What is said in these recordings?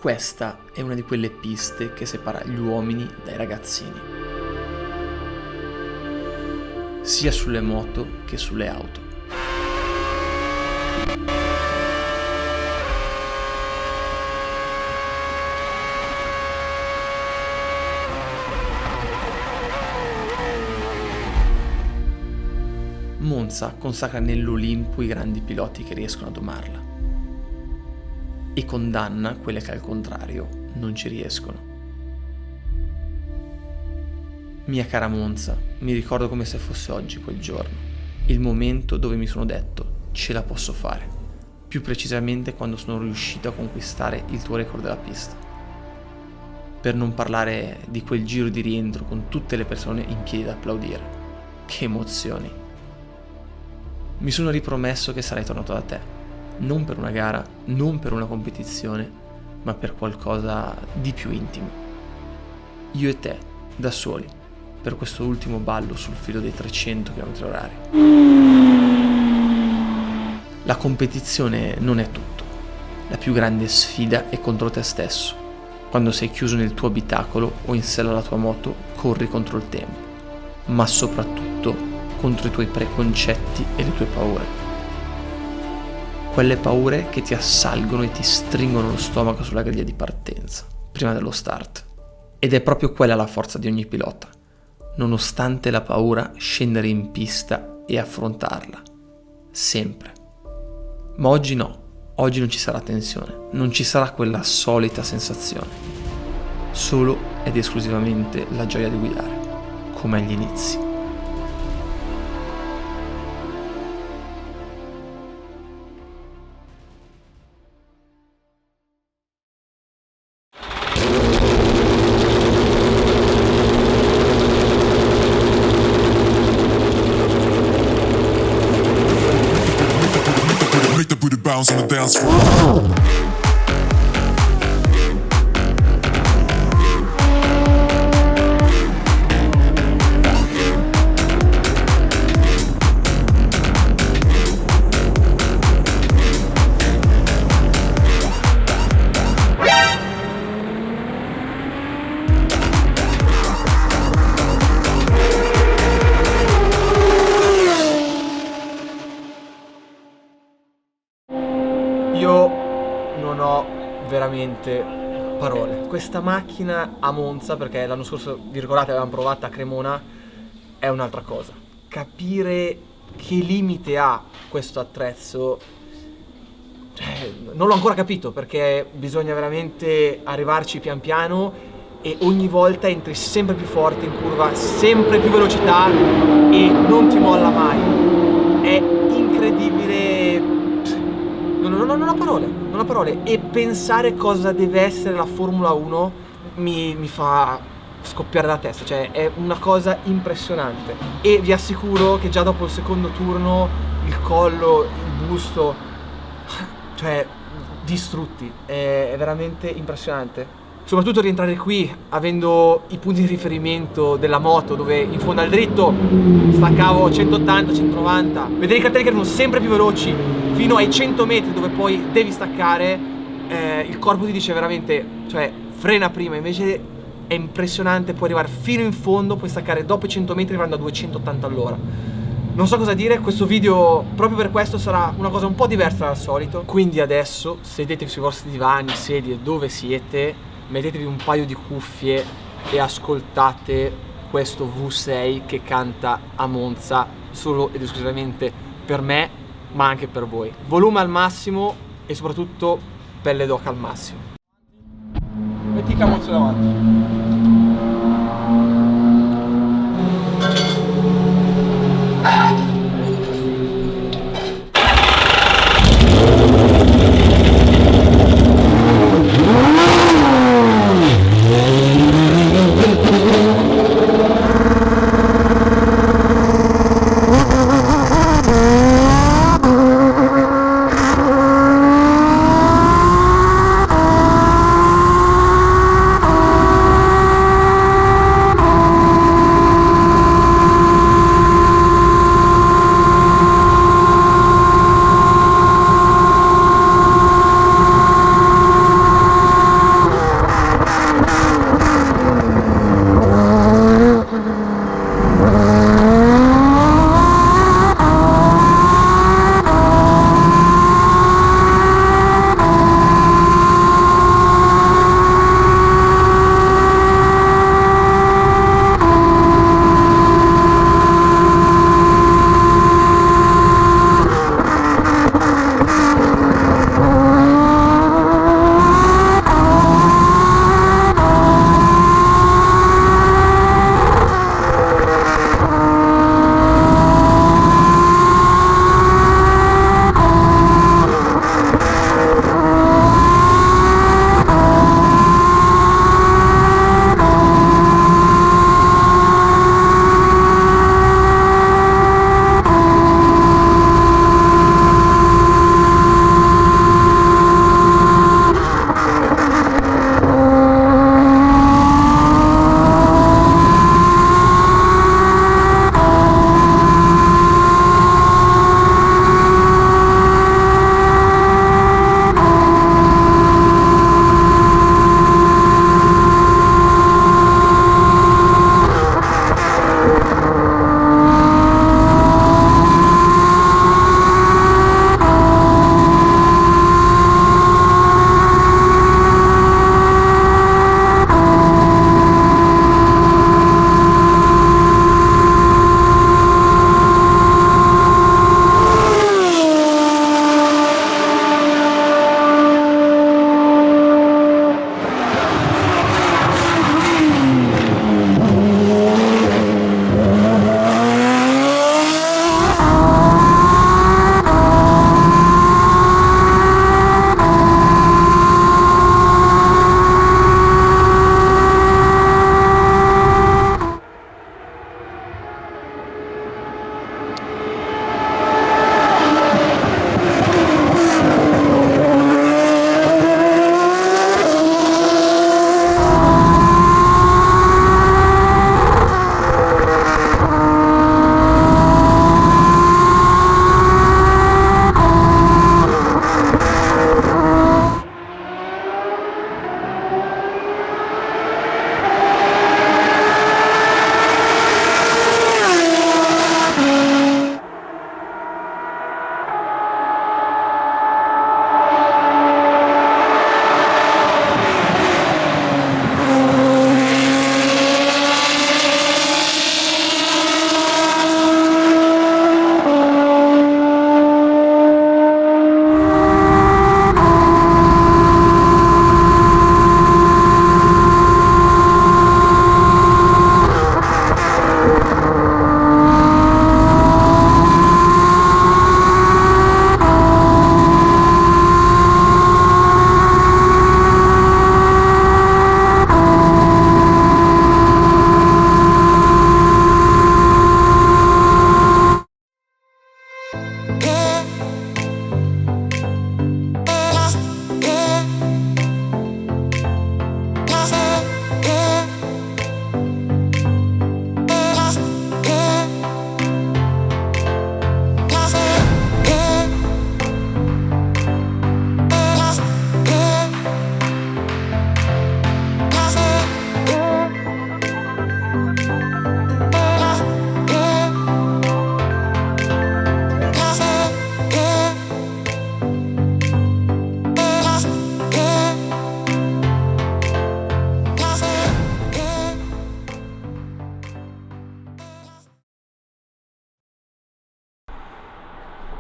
Questa è una di quelle piste che separa gli uomini dai ragazzini, sia sulle moto che sulle auto. Monza consacra nell'Olimpo i grandi piloti che riescono a domarla e condanna quelle che al contrario non ci riescono. Mia cara Monza, mi ricordo come se fosse oggi quel giorno, il momento dove mi sono detto ce la posso fare, più precisamente quando sono riuscito a conquistare il tuo record della pista. Per non parlare di quel giro di rientro con tutte le persone in piedi ad applaudire. Che emozioni! Mi sono ripromesso che sarei tornato da te, non per una gara, non per una competizione, ma per qualcosa di più intimo. Io e te, da soli, per questo ultimo ballo sul filo dei 300 km/h. La competizione non è tutto. La più grande sfida è contro te stesso. Quando sei chiuso nel tuo abitacolo o in sella alla tua moto, corri contro il tempo, ma soprattutto contro i tuoi preconcetti e le tue paure. Quelle paure che ti assalgono e ti stringono lo stomaco sulla griglia di partenza, prima dello start. Ed è proprio quella la forza di ogni pilota. Nonostante la paura, scendere in pista e affrontarla. Sempre. Ma oggi no. Oggi non ci sarà tensione. Non ci sarà quella solita sensazione. Solo ed esclusivamente la gioia di guidare, come agli inizi. Bounce on the dance floor. Io non ho veramente parole. Questa macchina a Monza, perché l'anno scorso, vi ricordate, avevamo provata a Cremona, è un'altra cosa. Capire che limite ha questo attrezzo, non l'ho ancora capito, perché bisogna veramente arrivarci pian piano e ogni volta entri sempre più forte in curva, sempre più velocità e non ti molla mai. È incredibile. Non ho parole, e pensare cosa deve essere la Formula 1 mi fa scoppiare la testa, cioè è una cosa impressionante. E vi assicuro che già dopo il secondo turno il collo, il busto, cioè distrutti, è veramente impressionante. Soprattutto rientrare qui avendo i punti di riferimento della moto, dove in fondo al dritto staccavo 180, 190, vedere i cartelli che erano sempre più veloci fino ai 100 metri dove poi devi staccare, il corpo ti dice veramente, cioè frena prima, invece è impressionante, puoi arrivare fino in fondo, puoi staccare dopo i 100 metri arrivando a 280 all'ora. Non so cosa dire, questo video proprio per questo sarà una cosa un po' diversa dal solito, quindi adesso sedetevi sui vostri divani, sedie, dove siete, mettetevi un paio di cuffie e ascoltate questo V6 che canta a Monza solo ed esclusivamente per me, ma anche per voi. Volume al massimo e soprattutto pelle d'oca al massimo. Metti il camozzo davanti.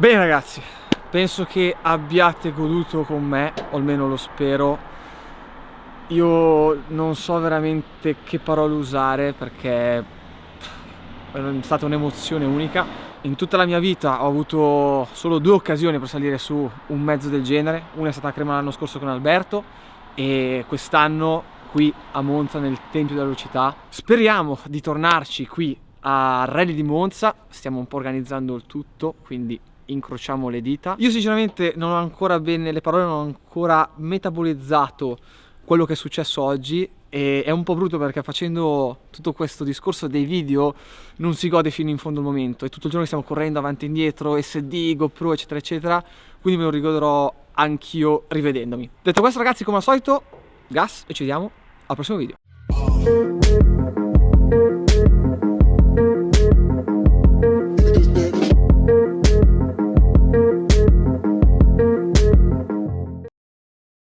Bene ragazzi, penso che abbiate goduto con me, o almeno lo spero. Io non so veramente che parole usare perché è stata un'emozione unica. In tutta la mia vita ho avuto solo 2 occasioni per salire su un mezzo del genere. Una è stata a Crema l'anno scorso con Alberto e quest'anno qui a Monza nel Tempio della Velocità. Speriamo di tornarci qui a Rally di Monza, stiamo un po' organizzando il tutto, quindi incrociamo le dita. Io sinceramente non ho ancora bene le parole, non ho ancora metabolizzato quello che è successo oggi e è un po' brutto perché facendo tutto questo discorso dei video non si gode fino in fondo il momento, e tutto il giorno stiamo correndo avanti e indietro, SD, GoPro eccetera eccetera, quindi me lo rigoderò anch'io rivedendomi. Detto questo ragazzi, come al solito, gas e ci vediamo al prossimo video.